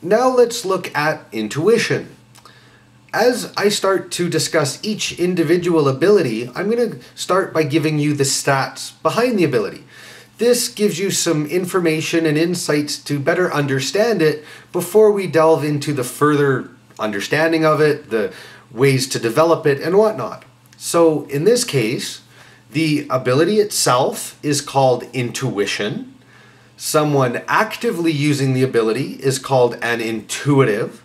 Now let's look at intuition. As I start to discuss each individual ability, I'm going to start by giving you the stats behind the ability. This gives you some information and insights to better understand it before we delve into the further understanding of it, the ways to develop it, and whatnot. So in this case, the ability itself is called intuition. Someone actively using the ability is called an intuitive.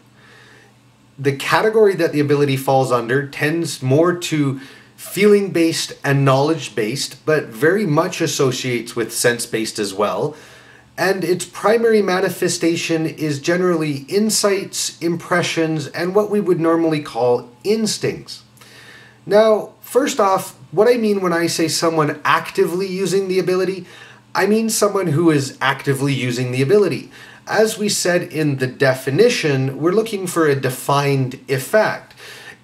The category that the ability falls under tends more to feeling-based and knowledge-based, but very much associates with sense-based as well. And its primary manifestation is generally insights, impressions, and what we would normally call instincts. Now, first off, what I mean when I say someone actively using the ability, I mean someone who is actively using the ability. As we said in the definition, we're looking for a defined effect.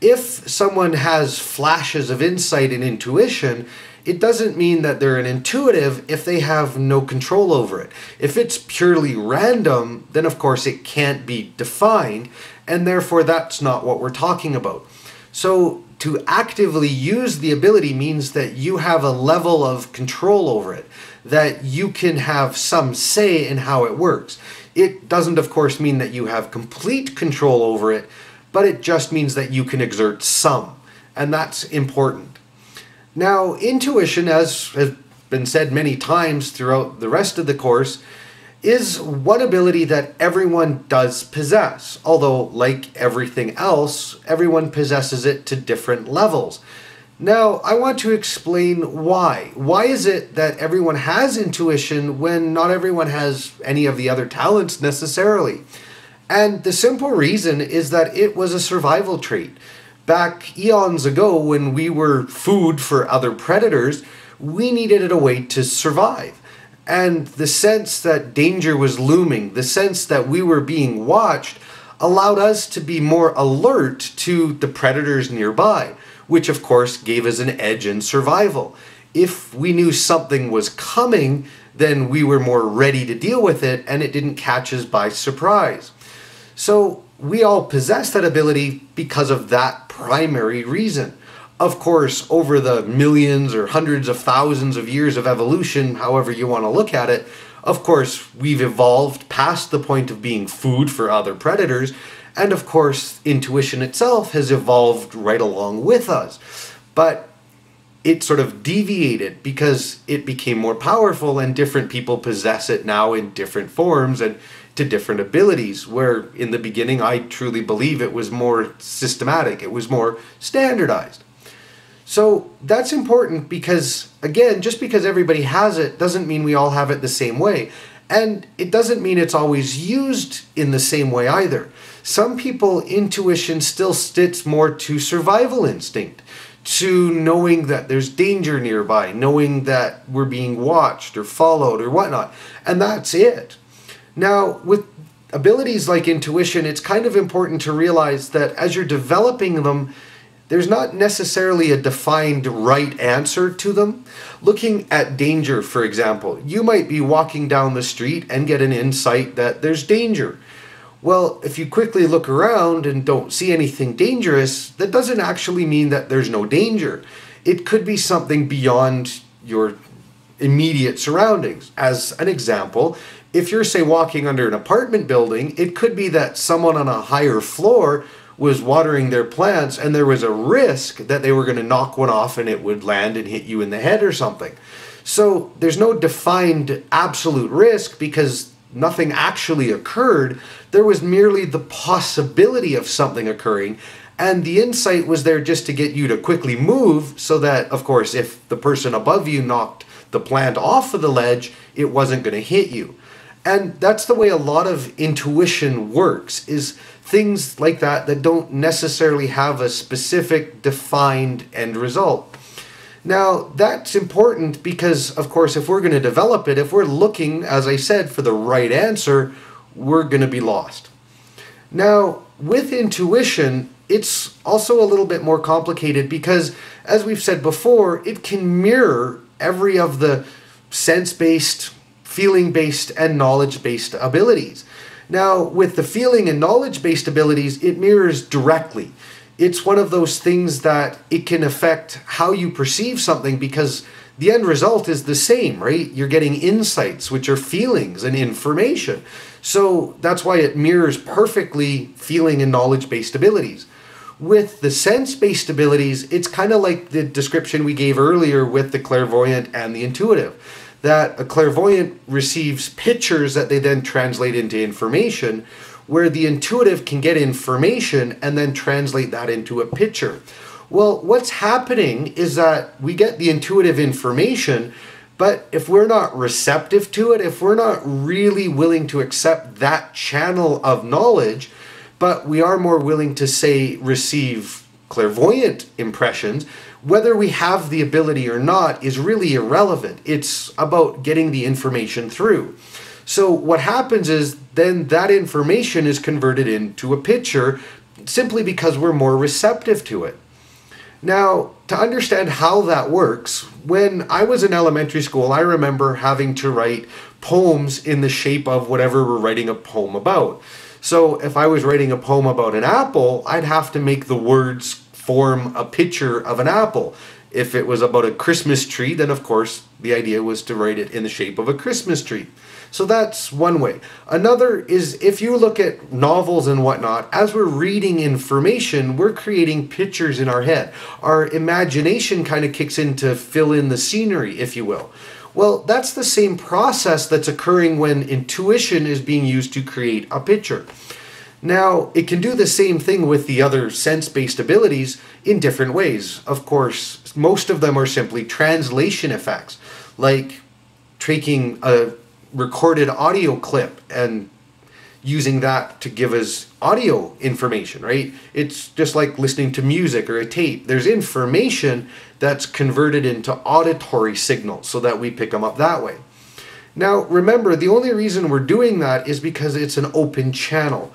If someone has flashes of insight and intuition, it doesn't mean that they're an intuitive if they have no control over it. If it's purely random, then of course it can't be defined, and therefore that's not what we're talking about. So to actively use the ability means that you have a level of control over it, that you can have some say in how it works. It doesn't, of course, mean that you have complete control over it, but it just means that you can exert some, and that's important. Now, intuition, as has been said many times throughout the rest of the course, is one ability that everyone does possess, although, like everything else, everyone possesses it to different levels. Now, I want to explain why. Why is it that everyone has intuition when not everyone has any of the other talents necessarily? And the simple reason is that it was a survival trait. Back eons ago, when we were food for other predators, we needed a way to survive. And the sense that danger was looming, the sense that we were being watched, allowed us to be more alert to the predators nearby, which of course gave us an edge in survival. If we knew something was coming, then we were more ready to deal with it and it didn't catch us by surprise. So we all possess that ability because of that primary reason. Of course, over the millions or hundreds of thousands of years of evolution, however you want to look at it, of course, we've evolved past the point of being food for other predators. And of course, intuition itself has evolved right along with us. But it sort of deviated because it became more powerful and different people possess it now in different forms and to different abilities, where in the beginning I truly believe it was more systematic, it was more standardized. So that's important because, again, just because everybody has it doesn't mean we all have it the same way. And it doesn't mean it's always used in the same way either. Some people, intuition still sticks more to survival instinct, to knowing that there's danger nearby, knowing that we're being watched or followed or whatnot, and that's it. Now, with abilities like intuition, it's kind of important to realize that as you're developing them, there's not necessarily a defined right answer to them. Looking at danger, for example, you might be walking down the street and get an insight that there's danger. Well, if you quickly look around and don't see anything dangerous, that doesn't actually mean that there's no danger. It could be something beyond your immediate surroundings. As an example, if you're, say, walking under an apartment building, it could be that someone on a higher floor was watering their plants and there was a risk that they were going to knock one off and it would land and hit you in the head or something. So there's no defined absolute risk because nothing actually occurred. There was merely the possibility of something occurring, and the insight was there just to get you to quickly move so that, of course, if the person above you knocked the plant off of the ledge, it wasn't going to hit you. And that's the way a lot of intuition works, is things like that that don't necessarily have a specific defined end result. Now, that's important because, of course, if we're going to develop it, if we're looking, as I said, for the right answer, we're going to be lost. Now, with intuition, it's also a little bit more complicated because, as we've said before, it can mirror every of the sense-based, feeling-based, and knowledge-based abilities. Now, with the feeling and knowledge-based abilities, it mirrors directly. It's one of those things that it can affect how you perceive something because the end result is the same, right? You're getting insights, which are feelings and information. So that's why it mirrors perfectly feeling and knowledge-based abilities. With the sense-based abilities, it's kind of like the description we gave earlier with the clairvoyant and the intuitive, that a clairvoyant receives pictures that they then translate into information, where the intuitive can get information and then translate that into a picture. Well, what's happening is that we get the intuitive information, but if we're not receptive to it, if we're not really willing to accept that channel of knowledge, but we are more willing to, say, receive clairvoyant impressions, whether we have the ability or not is really irrelevant. It's about getting the information through. So what happens is then that information is converted into a picture simply because we're more receptive to it. Now, to understand how that works, when I was in elementary school, I remember having to write poems in the shape of whatever we're writing a poem about. So if I was writing a poem about an apple, I'd have to make the words form a picture of an apple. If it was about a Christmas tree, then of course the idea was to write it in the shape of a Christmas tree. So that's one way. Another is if you look at novels and whatnot, as we're reading information, we're creating pictures in our head. Our imagination kind of kicks in to fill in the scenery, if you will. Well, that's the same process that's occurring when intuition is being used to create a picture. Now, it can do the same thing with the other sense-based abilities in different ways. Of course, most of them are simply translation effects, like taking a recorded audio clip and using that to give us audio information, right? It's just like listening to music or a tape. There's information that's converted into auditory signals so that we pick them up that way. Now, remember, the only reason we're doing that is because it's an open channel.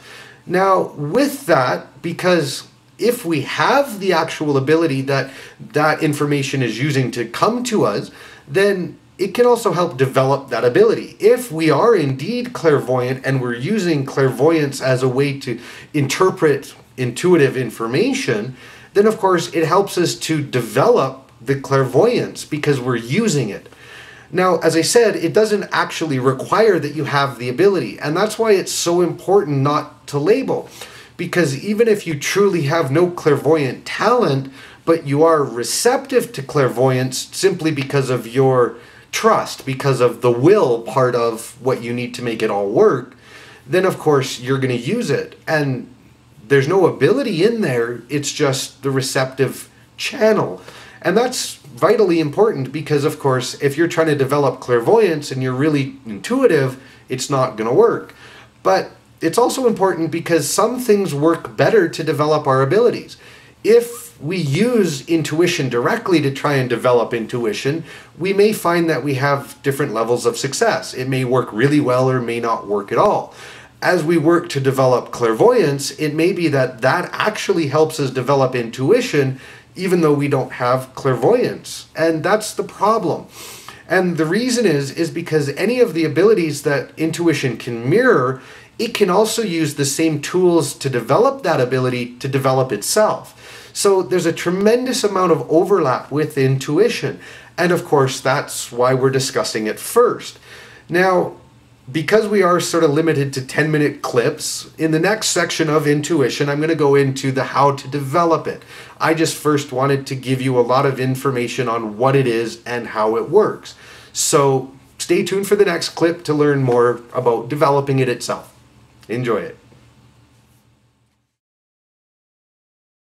Now, with that, because if we have the actual ability that that information is using to come to us, then it can also help develop that ability. If we are indeed clairvoyant and we're using clairvoyance as a way to interpret intuitive information, then of course it helps us to develop the clairvoyance because we're using it. Now, as I said, it doesn't actually require that you have the ability, and that's why it's so important not to label. Because even if you truly have no clairvoyant talent, but you are receptive to clairvoyance simply because of your trust, because of the will part of what you need to make it all work, then of course you're going to use it. And there's no ability in there, it's just the receptive channel. And that's vitally important because, of course, if you're trying to develop clairvoyance and you're really intuitive, it's not going to work. But it's also important because some things work better to develop our abilities. If we use intuition directly to try and develop intuition, we may find that we have different levels of success. It may work really well or may not work at all. As we work to develop clairvoyance, it may be that that actually helps us develop intuition even though we don't have clairvoyance. And that's the problem. And the reason is because any of the abilities that intuition can mirror, it can also use the same tools to develop that ability to develop itself. So there's a tremendous amount of overlap with intuition. And of course, that's why we're discussing it first. Now, because we are sort of limited to 10-minute clips, in the next section of intuition, I'm going to go into the how to develop it. I just first wanted to give you a lot of information on what it is and how it works. So stay tuned for the next clip to learn more about developing it itself. Enjoy it.